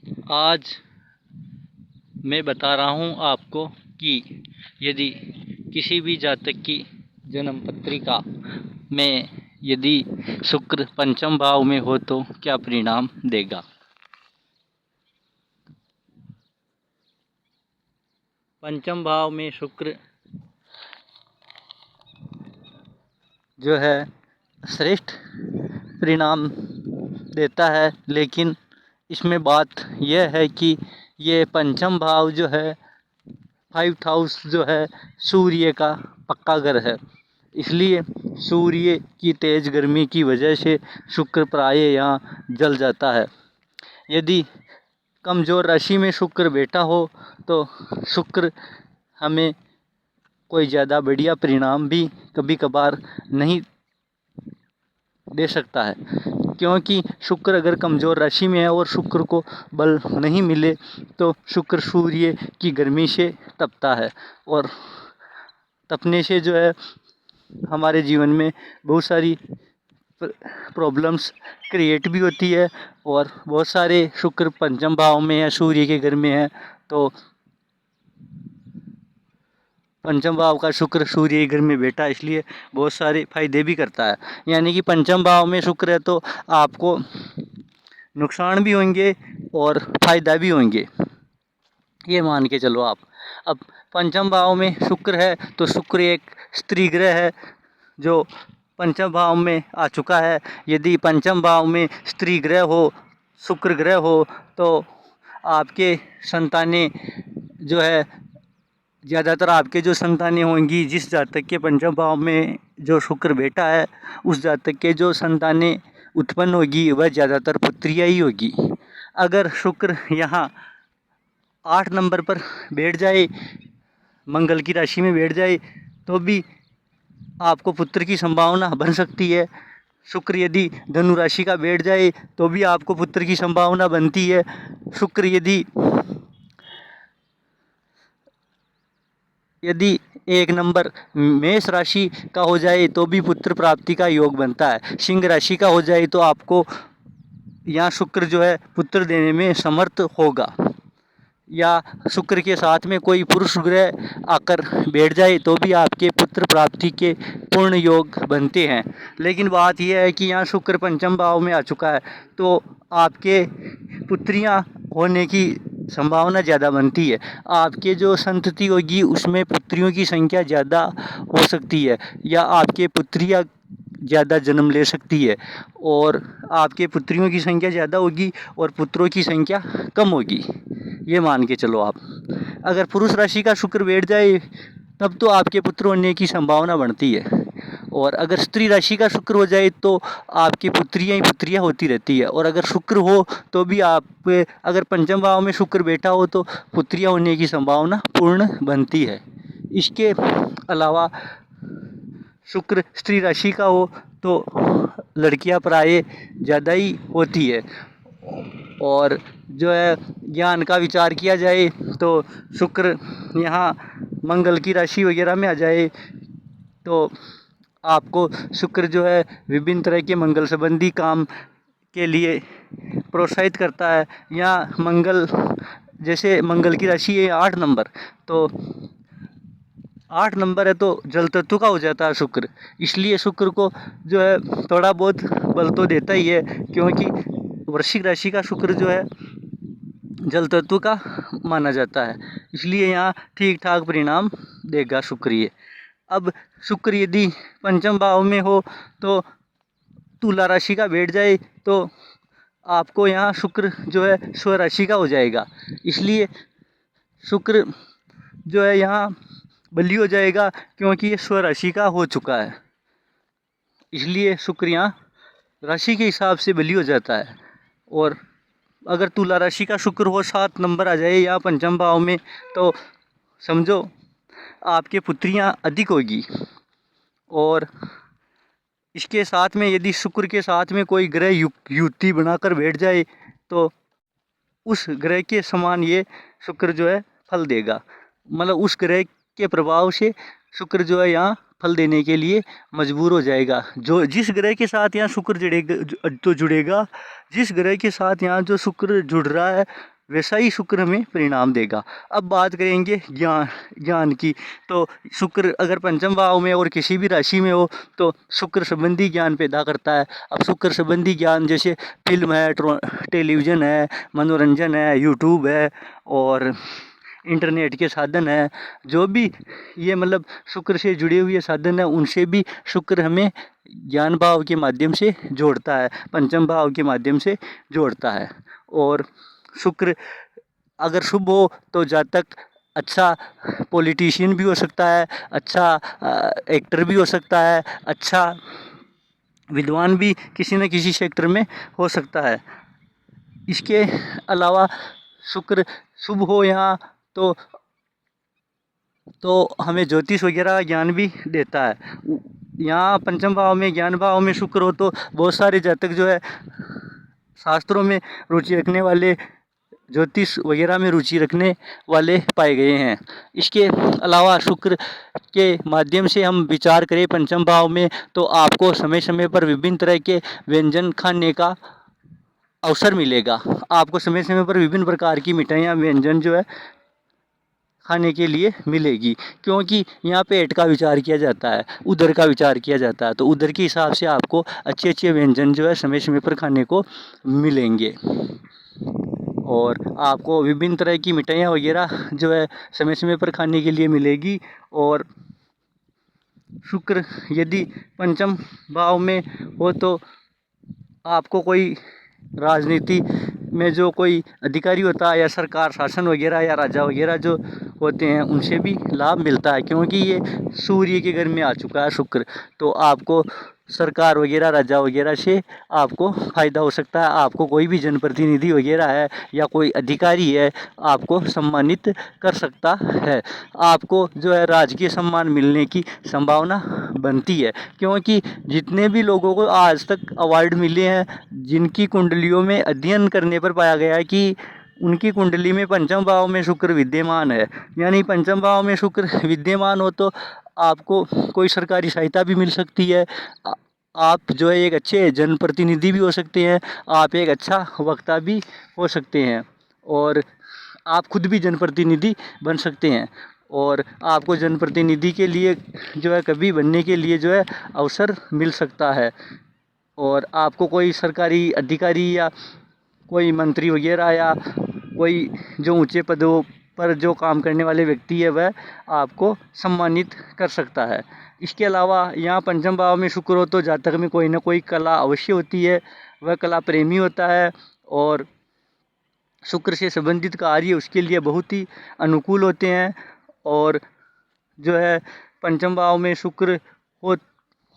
आज मैं बता रहा हूँ आपको कि यदि किसी भी जातक की जन्म पत्रिका में यदि शुक्र पंचम भाव में हो तो क्या परिणाम देगा। पंचम भाव में शुक्र जो है श्रेष्ठ परिणाम देता है, लेकिन इसमें बात यह है कि ये पंचम भाव जो है 5th हाउस जो है सूर्य का पक्का घर है। इसलिए सूर्य की तेज गर्मी की वजह से शुक्र प्राय यहाँ जल जाता है। यदि कमज़ोर राशि में शुक्र बैठा हो तो शुक्र हमें कोई ज़्यादा बढ़िया परिणाम भी कभी कभार नहीं दे सकता है, क्योंकि शुक्र अगर कमज़ोर राशि में है और शुक्र को बल नहीं मिले तो शुक्र सूर्य की गर्मी से तपता है, और तपने से जो है हमारे जीवन में बहुत सारी प्रॉब्लम्स क्रिएट भी होती है। और बहुत सारे शुक्र पंचम भाव में या सूर्य के घर में है तो पंचम भाव का शुक्र सूर्य के घर में बैठा, इसलिए बहुत सारे फायदे भी करता है। यानी कि पंचम भाव में शुक्र है तो आपको नुकसान भी होंगे और फायदा भी होंगे, ये मान के चलो आप। अब पंचम भाव में शुक्र है तो शुक्र एक स्त्री ग्रह है जो पंचम भाव में आ चुका है। यदि पंचम भाव में स्त्री ग्रह हो, शुक्र ग्रह हो, तो आपके संतानें जो है ज़्यादातर आपके जो संतानें होंगी, जिस जातक के पंचम भाव में जो शुक्र बैठा है उस जातक के जो संतानें उत्पन्न होगी वह ज़्यादातर पुत्रियाँ ही होगी। अगर शुक्र यहाँ 8 नंबर पर बैठ जाए, मंगल की राशि में बैठ जाए, तो भी आपको पुत्र की संभावना बन सकती है। शुक्र यदि धनु राशि का बैठ जाए तो भी आपको पुत्र की संभावना बनती है। शुक्र यदि 1 नंबर मेष राशि का हो जाए तो भी पुत्र प्राप्ति का योग बनता है। सिंह राशि का हो जाए तो आपको यहाँ शुक्र जो है पुत्र देने में समर्थ होगा। या शुक्र के साथ में कोई पुरुष ग्रह आकर बैठ जाए तो भी आपके पुत्र प्राप्ति के पूर्ण योग बनते हैं। लेकिन बात यह है कि यहाँ शुक्र पंचम भाव में आ चुका है तो आपके पुत्रियाँ होने की संभावना ज़्यादा बनती है। आपके जो संतति होगी उसमें पुत्रियों की संख्या ज़्यादा हो सकती है, या आपके पुत्रियाँ ज़्यादा जन्म ले सकती है, और आपके पुत्रियों की संख्या ज़्यादा होगी और पुत्रों की संख्या कम होगी, ये मान के चलो आप। अगर पुरुष राशि का शुक्र बैठ जाए तब तो आपके पुत्र होने की संभावना बढ़ती है, और अगर स्त्री राशि का शुक्र हो जाए तो आपकी पुत्रियाँ ही पुत्रियाँ होती रहती है। और अगर शुक्र हो तो भी आप अगर पंचम भाव में शुक्र बैठा हो तो पुत्रियाँ होने की संभावना पूर्ण बनती है। इसके अलावा शुक्र स्त्री राशि का हो तो लड़कियां प्राय ज़्यादा ही होती है। और जो है ज्ञान का विचार किया जाए तो शुक्र यहाँ मंगल की राशि वगैरह में आ जाए तो आपको शुक्र जो है विभिन्न तरह के मंगल संबंधी काम के लिए प्रोत्साहित करता है। या मंगल, जैसे मंगल की राशि है 8 नंबर, तो 8 नंबर है तो जल तत्व का हो जाता है शुक्र। इसलिए शुक्र को जो है थोड़ा बहुत बल तो देता ही है, क्योंकि वृश्चिक राशि का शुक्र जो है जल तत्व का माना जाता है। इसलिए यहाँ ठीक ठाक परिणाम देगा शुक्र ये। अब शुक्र यदि पंचम भाव में हो तो तुला राशि का बैठ जाए तो आपको यहाँ शुक्र जो है स्व राशि का हो जाएगा। इसलिए शुक्र जो है यहाँ बली हो जाएगा, क्योंकि ये स्व राशि का हो चुका है। इसलिए शुक्र यहाँ राशि के हिसाब से बली हो जाता है। और अगर तुला राशि का शुक्र हो 7 नंबर आ जाए या पंचम भाव में तो समझो आपके पुत्रियाँ अधिक होगी। और इसके साथ में यदि शुक्र के साथ में कोई ग्रह युति बनाकर बैठ जाए तो उस ग्रह के समान ये शुक्र जो है फल देगा। मतलब उस ग्रह के प्रभाव से शुक्र जो है यहाँ फल देने के लिए मजबूर हो जाएगा। जो जिस ग्रह के साथ यहाँ शुक्र जुड़ेगा, जिस ग्रह के साथ यहाँ जो शुक्र जुड़ रहा है वैसा ही शुक्र हमें परिणाम देगा। अब बात करेंगे ज्ञान की। तो शुक्र अगर पंचम भाव में और किसी भी राशि में हो तो शुक्र संबंधी ज्ञान पैदा करता है। अब शुक्र संबंधी ज्ञान जैसे फिल्म है, टेलीविज़न है, मनोरंजन है, यूट्यूब है और इंटरनेट के साधन है, जो भी ये मतलब शुक्र से जुड़े हुए साधन है उनसे भी शुक्र हमें ज्ञान भाव के माध्यम से जोड़ता है, पंचम भाव के माध्यम से जोड़ता है। और शुक्र अगर शुभ हो तो जातक अच्छा पॉलिटिशियन भी हो सकता है, अच्छा एक्टर भी हो सकता है, अच्छा विद्वान भी किसी न किसी सेक्टर में हो सकता है। इसके अलावा शुक्र शुभ हो यहाँ तो हमें ज्योतिष वगैरह ज्ञान भी देता है। यहाँ पंचम भाव में ज्ञान भाव में शुक्र हो तो बहुत सारे जातक जो है शास्त्रों में रुचि रखने वाले, ज्योतिष वगैरह में रुचि रखने वाले पाए गए हैं। इसके अलावा शुक्र के माध्यम से हम विचार करें पंचम भाव में तो आपको समय समय पर विभिन्न तरह के व्यंजन खाने का अवसर मिलेगा। आपको समय समय पर विभिन्न प्रकार की मिठाइयाँ व्यंजन जो है खाने के लिए मिलेगी, क्योंकि यहाँ पेट का विचार किया जाता है, उदर का विचार किया जाता है। तो उदर के हिसाब से आपको अच्छे अच्छे व्यंजन जो है समय समय पर खाने को मिलेंगे और आपको विभिन्न तरह की मिठाइयाँ वगैरह जो है समय समय पर खाने के लिए मिलेगी। और शुक्र यदि पंचम भाव में हो तो आपको कोई राजनीति में जो कोई अधिकारी होता है या सरकार शासन वगैरह या राजा वगैरह जो होते हैं उनसे भी लाभ मिलता है, क्योंकि ये सूर्य के घर में आ चुका है शुक्र। तो आपको सरकार वगैरह राजा वगैरह से आपको फ़ायदा हो सकता है। आपको कोई भी जनप्रतिनिधि वगैरह है या कोई अधिकारी है आपको सम्मानित कर सकता है। आपको जो है राजकीय सम्मान मिलने की संभावना बनती है, क्योंकि जितने भी लोगों को आज तक अवार्ड मिले हैं जिनकी कुंडलियों में अध्ययन करने पर पाया गया है कि उनकी कुंडली में पंचम भाव में शुक्र विद्यमान है, यानी पंचम भाव में शुक्र विद्यमान हो तो आपको कोई सरकारी सहायता भी मिल सकती है। आप जो है एक अच्छे जनप्रतिनिधि भी हो सकते हैं, आप एक अच्छा वक्ता भी हो सकते हैं और आप खुद भी जनप्रतिनिधि बन सकते हैं। और आपको जनप्रतिनिधि के लिए जो है कभी बनने के लिए जो है अवसर मिल सकता है और आपको कोई सरकारी अधिकारी या कोई मंत्री वगैरह या कोई जो ऊंचे पदों पर जो काम करने वाले व्यक्ति है वह आपको सम्मानित कर सकता है। इसके अलावा यहाँ पंचम भाव में शुक्र हो तो जातक में कोई ना कोई कला अवश्य होती है, वह कला प्रेमी होता है और शुक्र से संबंधित कार्य उसके लिए बहुत ही अनुकूल होते हैं। और जो है पंचम भाव में शुक्र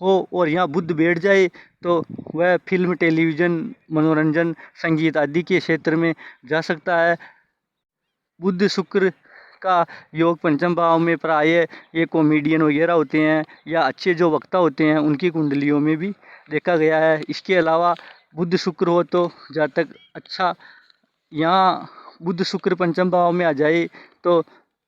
हो और यहाँ बुध बैठ जाए तो वह फिल्म, टेलीविज़न, मनोरंजन, संगीत आदि के क्षेत्र में जा सकता है। बुध शुक्र का योग पंचम भाव में प्रायः ये कॉमेडियन वगैरह होते हैं या अच्छे जो वक्ता होते हैं उनकी कुंडलियों में भी देखा गया है। इसके अलावा बुध शुक्र हो तो जातक अच्छा, यहाँ बुध शुक्र पंचम भाव में आ जाए तो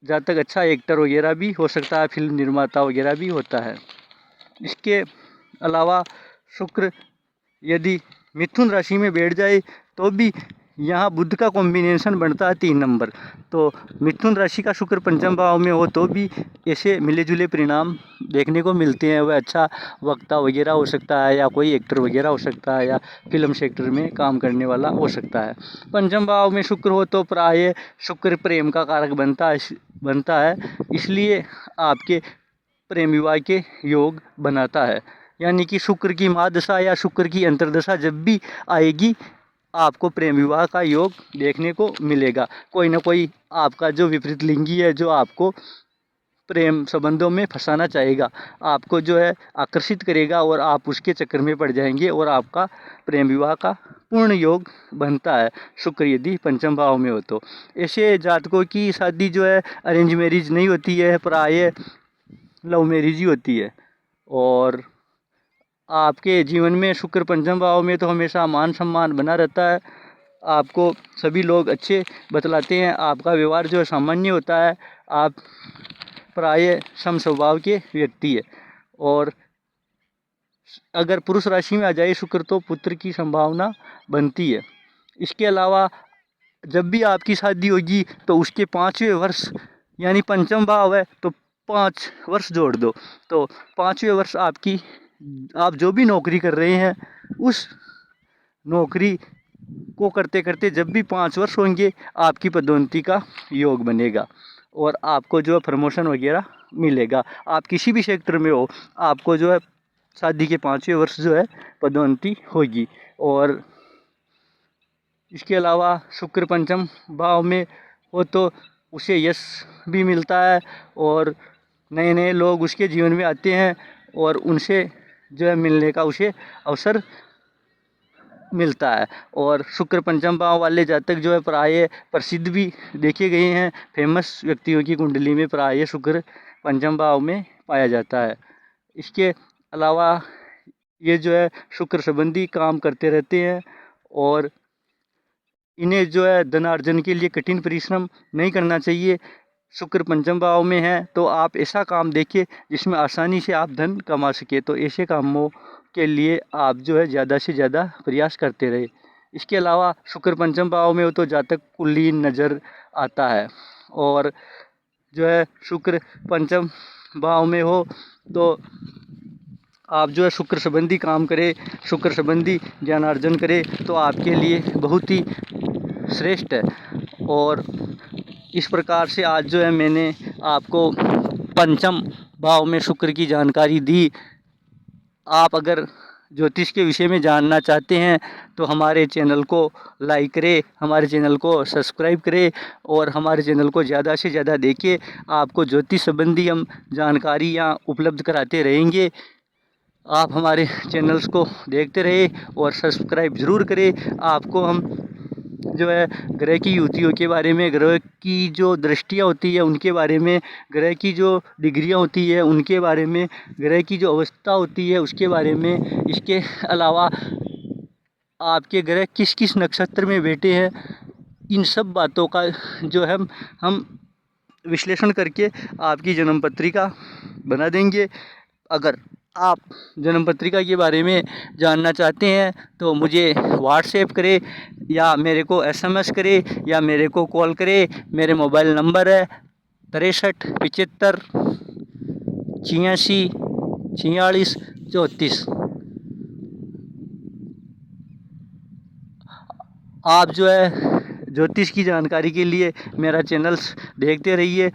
जातक अच्छा एक्टर वगैरह भी हो सकता है, फिल्म निर्माता वगैरह भी होता है। इसके अलावा शुक्र यदि मिथुन राशि में बैठ जाए तो भी यहाँ बुध का कॉम्बिनेशन बनता है 3 नंबर। तो मिथुन राशि का शुक्र पंचम भाव में हो तो भी ऐसे मिले जुले परिणाम देखने को मिलते हैं। वह अच्छा वक्ता वगैरह हो सकता है या कोई एक्टर वगैरह हो सकता है या फिल्म सेक्टर में काम करने वाला हो सकता है। पंचम भाव में शुक्र हो तो प्रायः शुक्र प्रेम का कारक बनता है, इसलिए आपके प्रेम विवाह के योग बनाता है। यानी कि शुक्र की महादशा या शुक्र की अंतर्दशा जब भी आएगी आपको प्रेम विवाह का योग देखने को मिलेगा। कोई ना कोई आपका जो विपरीत लिंगी है जो आपको प्रेम संबंधों में फंसाना चाहेगा, आपको जो है आकर्षित करेगा और आप उसके चक्कर में पड़ जाएंगे और आपका प्रेम विवाह का पूर्ण योग बनता है शुक्र यदि पंचम भाव में हो तो। ऐसे जातकों की शादी जो है अरेंज मैरिज नहीं होती है, प्रायः लव मैरिज ही होती है। और आपके जीवन में शुक्र पंचम भाव में तो हमेशा मान सम्मान बना रहता है, आपको सभी लोग अच्छे बतलाते हैं, आपका व्यवहार जो है सामान्य होता है, आप प्रायः सम स्वभाव के व्यक्ति है। और अगर पुरुष राशि में आ जाए शुक्र तो पुत्र की संभावना बनती है। इसके अलावा जब भी आपकी शादी होगी तो उसके 5वें वर्ष यानी पंचम भाव है तो 5 वर्ष जोड़ दो, तो 5वें वर्ष आप जो भी नौकरी कर रहे हैं उस नौकरी को करते करते जब भी 5 वर्ष होंगे आपकी पदोन्नति का योग बनेगा और आपको जो है प्रमोशन वगैरह मिलेगा। आप किसी भी सेक्टर में हो, आपको जो है शादी के 5वें वर्ष जो है पदोन्नति होगी। और इसके अलावा शुक्र पंचम भाव में हो तो उसे यश भी मिलता है और नए नए लोग उसके जीवन में आते हैं और उनसे जो है मिलने का उसे अवसर मिलता है। और शुक्र पंचम भाव वाले जातक जो है प्राय प्रसिद्ध भी देखे गए हैं, फेमस व्यक्तियों की कुंडली में प्राय शुक्र पंचम भाव में पाया जाता है। इसके अलावा ये जो है शुक्र संबंधी काम करते रहते हैं और इन्हें जो है धनार्जन के लिए कठिन परिश्रम नहीं करना चाहिए। शुक्र पंचम भाव में है तो आप ऐसा काम देखिए जिसमें आसानी से आप धन कमा सके, तो ऐसे कामों के लिए आप जो है ज़्यादा से ज़्यादा प्रयास करते रहे। इसके अलावा शुक्र पंचम भाव में हो तो जातक कुलीन नज़र आता है और जो है शुक्र पंचम भाव में हो तो आप जो है शुक्र संबंधी काम करें, शुक्र संबंधी ज्ञानार्जन करें तो आपके लिए बहुत ही श्रेष्ठ है। और इस प्रकार से आज जो है मैंने आपको पंचम भाव में शुक्र की जानकारी दी। आप अगर ज्योतिष के विषय में जानना चाहते हैं तो हमारे चैनल को लाइक करें, हमारे चैनल को सब्सक्राइब करें और हमारे चैनल को ज़्यादा से ज़्यादा देखिए। आपको ज्योतिष संबंधी हम जानकारियाँ उपलब्ध कराते रहेंगे। आप हमारे चैनल्स को देखते रहे और सब्सक्राइब ज़रूर करें। आपको हम जो है ग्रह की युतियों के बारे में, ग्रह की जो दृष्टियाँ होती है उनके बारे में, ग्रह की जो डिग्रियाँ होती है उनके बारे में, ग्रह की जो अवस्था होती है उसके बारे में, इसके अलावा आपके ग्रह किस किस नक्षत्र में बैठे हैं, इन सब बातों का जो है हम विश्लेषण करके आपकी जन्म पत्रिका बना देंगे। अगर आप जन्म पत्रिका के बारे में जानना चाहते हैं तो मुझे व्हाट्सएप करें या मेरे को SMS करें या मेरे को कॉल करें। मेरे मोबाइल नंबर है 63 75 86 46 34। आप जो है ज्योतिष की जानकारी के लिए मेरा चैनल्स देखते रहिए।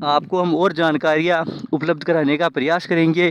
आपको हम और जानकारियाँ उपलब्ध कराने का प्रयास करेंगे।